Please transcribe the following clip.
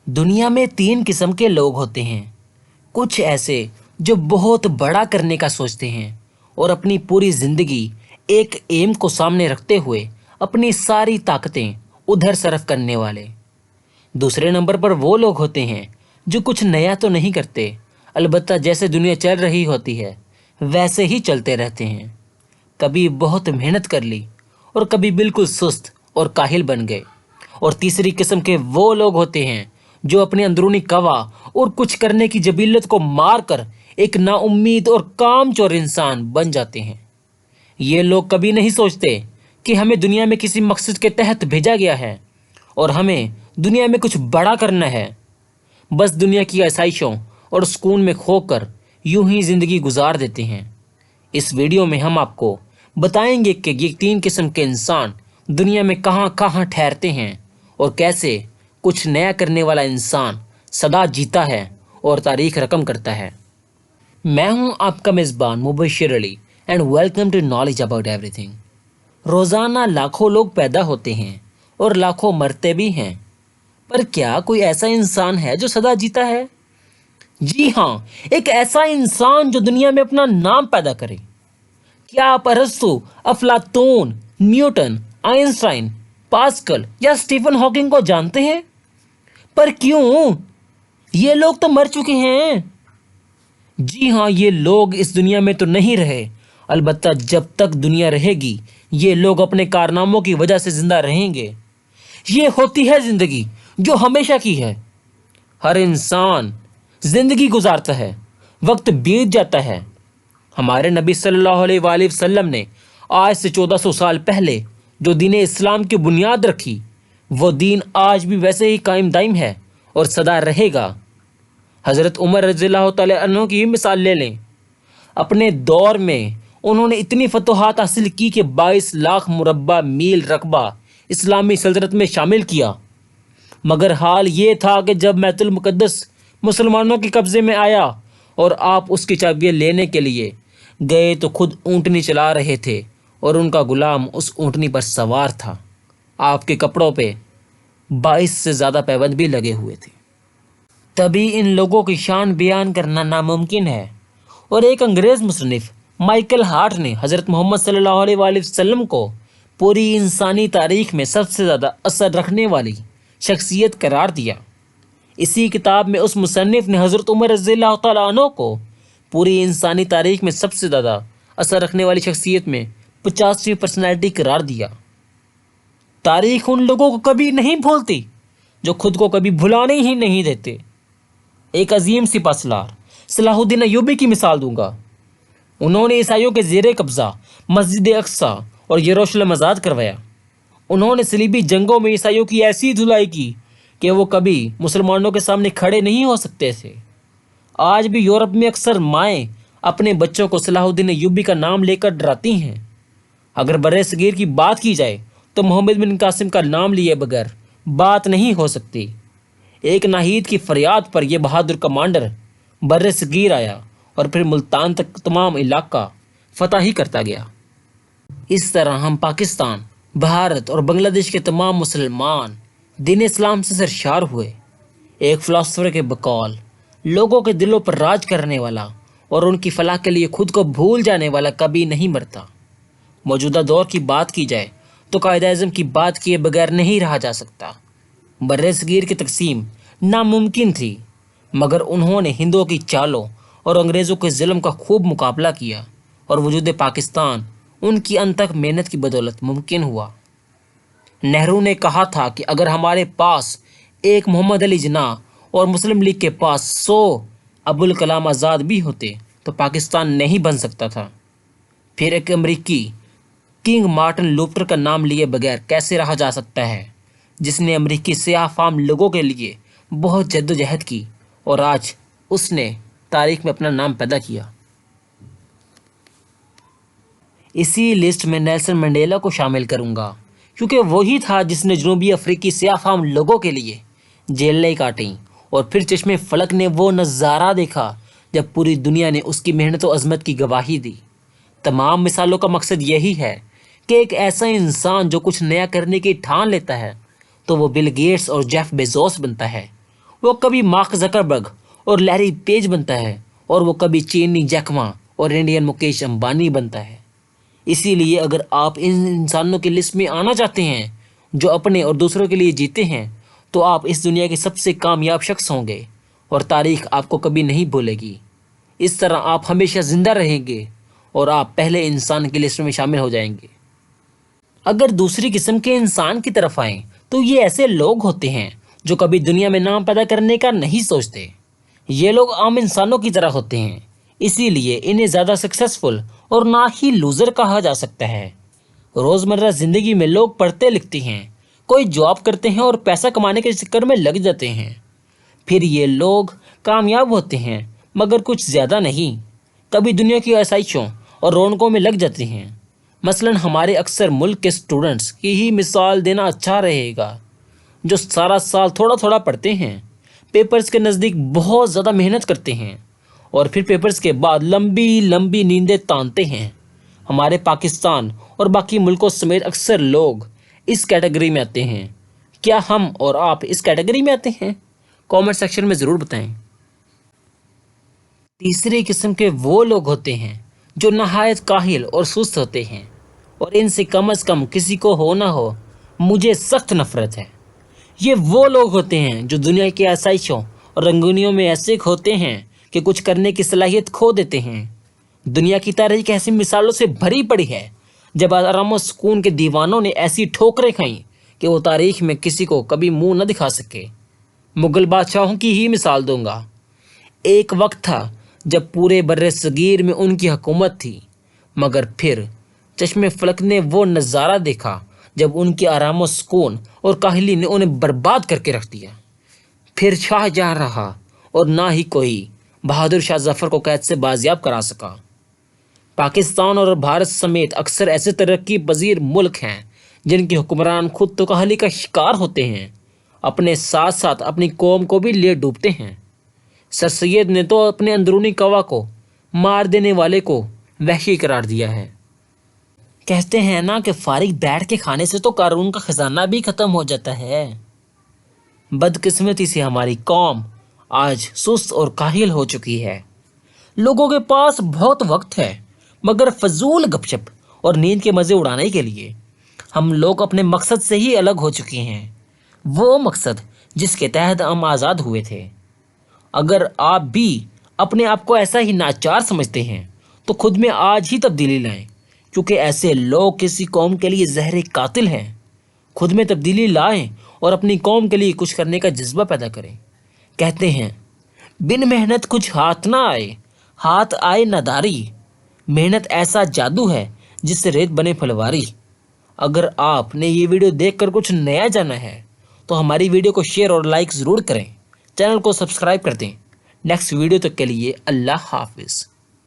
دنیا میں تین قسم کے لوگ ہوتے ہیں۔ کچھ ایسے جو بہت بڑا کرنے کا سوچتے ہیں اور اپنی پوری زندگی ایک ایم کو سامنے رکھتے ہوئے اپنی ساری طاقتیں ادھر صرف کرنے والے۔ دوسرے نمبر پر وہ لوگ ہوتے ہیں جو کچھ نیا تو نہیں کرتے، البتہ جیسے دنیا چل رہی ہوتی ہے ویسے ہی چلتے رہتے ہیں۔ کبھی بہت محنت کر لی اور کبھی بالکل سست اور کاہل بن گئے۔ اور تیسری قسم کے وہ لوگ ہوتے ہیں جو اپنے اندرونی قوا اور کچھ کرنے کی جبلت کو مار کر ایک نا امید اور کام چور انسان بن جاتے ہیں۔ یہ لوگ کبھی نہیں سوچتے کہ ہمیں دنیا میں کسی مقصد کے تحت بھیجا گیا ہے اور ہمیں دنیا میں کچھ بڑا کرنا ہے۔ بس دنیا کی آسائشوں اور سکون میں کھو کر یوں ہی زندگی گزار دیتے ہیں۔ اس ویڈیو میں ہم آپ کو بتائیں گے کہ یہ تین قسم کے انسان دنیا میں کہاں کہاں ٹھہرتے ہیں اور کیسے کچھ نیا کرنے والا انسان سدا جیتا ہے اور تاریخ رقم کرتا ہے۔ میں ہوں آپ کا میزبان Mubashir Ali and welcome to knowledge about everything. روزانہ لاکھوں لوگ پیدا ہوتے ہیں اور لاکھوں مرتے بھی ہیں، پر کیا کوئی ایسا انسان ہے جو سدا جیتا ہے؟ جی ہاں، ایک ایسا انسان جو دنیا میں اپنا نام پیدا کرے۔ کیا آپ ارسطو، افلاطون، نیوٹن، آئنسٹائن، پاسکل یا سٹیفن ہاکنگ کو جانتے ہیں؟ پر کیوں؟ یہ لوگ تو مر چکے ہیں۔ جی ہاں، یہ لوگ اس دنیا میں تو نہیں رہے، البتہ جب تک دنیا رہے گی یہ لوگ اپنے کارناموں کی وجہ سے زندہ رہیں گے۔ یہ ہوتی ہے زندگی جو ہمیشہ کی ہے۔ ہر انسان زندگی گزارتا ہے، وقت بیت جاتا ہے۔ ہمارے نبی صلی اللہ علیہ وآلہ وسلم نے آج سے 1400 سال پہلے جو دین اسلام کی بنیاد رکھی، وہ دین آج بھی ویسے ہی قائم دائم ہے اور سدا رہے گا۔ حضرت عمر رضی اللہ تعالیٰ عنہ کی مثال لے لیں۔ اپنے دور میں انہوں نے اتنی فتوحات حاصل کی کہ 22 لاکھ مربع میل رقبہ اسلامی سلطنت میں شامل کیا، مگر حال یہ تھا کہ جب بیت المقدس مسلمانوں کے قبضے میں آیا اور آپ اس کی چابیاں لینے کے لیے گئے تو خود اونٹنی چلا رہے تھے اور ان کا غلام اس اونٹنی پر سوار تھا۔ آپ کے کپڑوں پہ 22 سے زیادہ پیبند بھی لگے ہوئے تھے۔ تبھی ان لوگوں کی شان بیان کرنا ناممکن ہے، اور ایک انگریز مصنف مائیکل ہارٹ نے حضرت محمد صلی اللہ علیہ وآلہ وسلم کو پوری انسانی تاریخ میں سب سے زیادہ اثر رکھنے والی شخصیت قرار دیا۔ اسی کتاب میں اس مصنف نے حضرت عمر رضی اللہ تعالیٰ عنہ کو پوری انسانی تاریخ میں سب سے زیادہ اثر رکھنے والی شخصیت میں 50ویں پرسنالٹی قرار دیا۔ تاریخ ان لوگوں کو کبھی نہیں بھولتی جو خود کو کبھی بھلانے ہی نہیں دیتے۔ ایک عظیم سپہ سالار صلاح الدین ایوبی کی مثال دوں گا۔ انہوں نے عیسائیوں کے زیر قبضہ مسجد اقصی اور یروشلم آزاد کروایا۔ انہوں نے صلیبی جنگوں میں عیسائیوں کی ایسی دھلائی کی کہ وہ کبھی مسلمانوں کے سامنے کھڑے نہیں ہو سکتے تھے۔ آج بھی یورپ میں اکثر مائیں اپنے بچوں کو صلاح الدین ایوبی کا نام لے کر ڈراتی ہیں۔ اگر برِ صغیر کی بات کی جائے تو محمد بن قاسم کا نام لیے بغیر بات نہیں ہو سکتی۔ ایک ناہید کی فریاد پر یہ بہادر کمانڈر برِ صغیر آیا اور پھر ملتان تک تمام علاقہ فتح ہی کرتا گیا۔ اس طرح ہم پاکستان، بھارت اور بنگلہ دیش کے تمام مسلمان دین اسلام سے سرشار ہوئے۔ ایک فلاسفر کے بقول لوگوں کے دلوں پر راج کرنے والا اور ان کی فلاح کے لیے خود کو بھول جانے والا کبھی نہیں مرتا۔ موجودہ دور کی بات کی جائے تو قائد اعظم کی بات کیے بغیر نہیں رہا جا سکتا۔ برِ صغیر کی تقسیم ناممکن تھی، مگر انہوں نے ہندوؤں کی چالوں اور انگریزوں کے ظلم کا خوب مقابلہ کیا اور وجود پاکستان ان کی انتھک محنت کی بدولت ممکن ہوا۔ نہرو نے کہا تھا کہ اگر ہمارے پاس ایک محمد علی جناح اور مسلم لیگ کے پاس 100 ابوالکلام آزاد بھی ہوتے تو پاکستان نہیں بن سکتا تھا۔ پھر ایک امریکی کنگ مارٹن لوتھر کا نام لیے بغیر کیسے رہا جا سکتا ہے، جس نے امریکی سیاہ فام لوگوں کے لیے بہت جدوجہد کی اور آج اس نے تاریخ میں اپنا نام پیدا کیا۔ اسی لسٹ میں نیلسن منڈیلا کو شامل کروں گا، کیونکہ وہی تھا جس نے جنوبی افریقی سیاہ فام لوگوں کے لیے جیلیں کاٹیں اور پھر چشمے فلک نے وہ نظارہ دیکھا جب پوری دنیا نے اس کی محنت و عظمت کی گواہی دی۔ تمام مثالوں کا مقصد یہی ہے کہ ایک ایسا انسان جو کچھ نیا کرنے کی ٹھان لیتا ہے تو وہ بل گیٹس اور جیف بیزوس بنتا ہے، وہ کبھی مارک زکربرگ اور لیری پیج بنتا ہے اور وہ کبھی چینی جیک ما اور انڈین مکیش امبانی بنتا ہے۔ اسی لیے اگر آپ ان انسانوں کی لسٹ میں آنا چاہتے ہیں جو اپنے اور دوسروں کے لیے جیتے ہیں تو آپ اس دنیا کے سب سے کامیاب شخص ہوں گے اور تاریخ آپ کو کبھی نہیں بھولے گی۔ اس طرح آپ ہمیشہ زندہ رہیں گے اور آپ پہلے انسان کی لسٹ میں شامل ہو جائیں گے۔ اگر دوسری قسم کے انسان کی طرف آئیں تو یہ ایسے لوگ ہوتے ہیں جو کبھی دنیا میں نام پیدا کرنے کا نہیں سوچتے۔ یہ لوگ عام انسانوں کی طرح ہوتے ہیں، اسی لیے انہیں زیادہ سکسیسفل اور نہ ہی لوزر کہا جا سکتا ہے۔ روزمرہ زندگی میں لوگ پڑھتے لکھتے ہیں، کوئی جاب کرتے ہیں اور پیسہ کمانے کے چکر میں لگ جاتے ہیں۔ پھر یہ لوگ کامیاب ہوتے ہیں مگر کچھ زیادہ نہیں، کبھی دنیا کی آسائشوں اور رونقوں میں لگ جاتے ہیں۔ مثلاً ہمارے اکثر ملک کے اسٹوڈنٹس کی ہی مثال دینا اچھا رہے گا، جو سارا سال تھوڑا تھوڑا پڑھتے ہیں، پیپرز کے نزدیک بہت زیادہ محنت کرتے ہیں اور پھر پیپرز کے بعد لمبی لمبی نیندیں تانتے ہیں۔ ہمارے پاکستان اور باقی ملکوں سمیت اکثر لوگ اس کیٹیگری میں آتے ہیں۔ کیا ہم اور آپ اس کیٹیگری میں آتے ہیں؟ کامنٹ سیکشن میں ضرور بتائیں۔ تیسری قسم کے وہ لوگ ہوتے ہیں جو نہایت کاہل اور سست ہوتے ہیں اور ان سے کم از کم کسی کو ہو نہ ہو مجھے سخت نفرت ہے۔ یہ وہ لوگ ہوتے ہیں جو دنیا کی آسائشوں اور رنگینیوں میں ایسے کھوتے ہیں کہ کچھ کرنے کی صلاحیت کھو دیتے ہیں۔ دنیا کی تاریخ ایسی مثالوں سے بھری پڑی ہے جب آرام و سکون کے دیوانوں نے ایسی ٹھوکریں کھائیں کہ وہ تاریخ میں کسی کو کبھی منہ نہ دکھا سکے۔ مغل بادشاہوں کی ہی مثال دوں گا۔ ایک وقت تھا جب پورے بر صغیر میں ان کی حکومت تھی، مگر پھر چشم فلک نے وہ نظارہ دیکھا جب ان کی آرام و سکون اور کاہلی نے انہیں برباد کر کے رکھ دیا۔ پھر شاہ جہاں رہا اور نہ ہی کوئی بہادر شاہ ظفر کو قید سے بازیاب کرا سکا۔ پاکستان اور بھارت سمیت اکثر ایسے ترقی پذیر ملک ہیں جن کے حکمران خود تو کاہلی کا شکار ہوتے ہیں، اپنے ساتھ ساتھ اپنی قوم کو بھی لے ڈوبتے ہیں۔ سر سید نے تو اپنے اندرونی قوا کو مار دینے والے کو وحشی قرار دیا ہے۔ کہتے ہیں نا کہ فارغ بیٹھ کے کھانے سے تو قارون کا خزانہ بھی ختم ہو جاتا ہے۔ بدقسمتی سے ہماری قوم آج سست اور کاہل ہو چکی ہے۔ لوگوں کے پاس بہت وقت ہے مگر فضول گپ شپ اور نیند کے مزے اڑانے کے لیے ہم لوگ اپنے مقصد سے ہی الگ ہو چکے ہیں، وہ مقصد جس کے تحت ہم آزاد ہوئے تھے۔ اگر آپ بھی اپنے آپ کو ایسا ہی ناچار سمجھتے ہیں تو خود میں آج ہی تبدیلی لائیں، کیونکہ ایسے لوگ کسی قوم کے لیے زہر قاتل ہیں۔ خود میں تبدیلی لائیں اور اپنی قوم کے لیے کچھ کرنے کا جذبہ پیدا کریں۔ کہتے ہیں بن محنت کچھ ہاتھ نہ آئے، ہاتھ آئے ناداری۔ محنت ایسا جادو ہے جس سے ریت بنے پھلواری۔ اگر آپ نے یہ ویڈیو دیکھ کر کچھ نیا جانا ہے تو ہماری ویڈیو کو شیئر اور لائک ضرور کریں، چینل کو سبسکرائب کر دیں۔ نیکسٹ ویڈیو تک کے لیے اللہ حافظ۔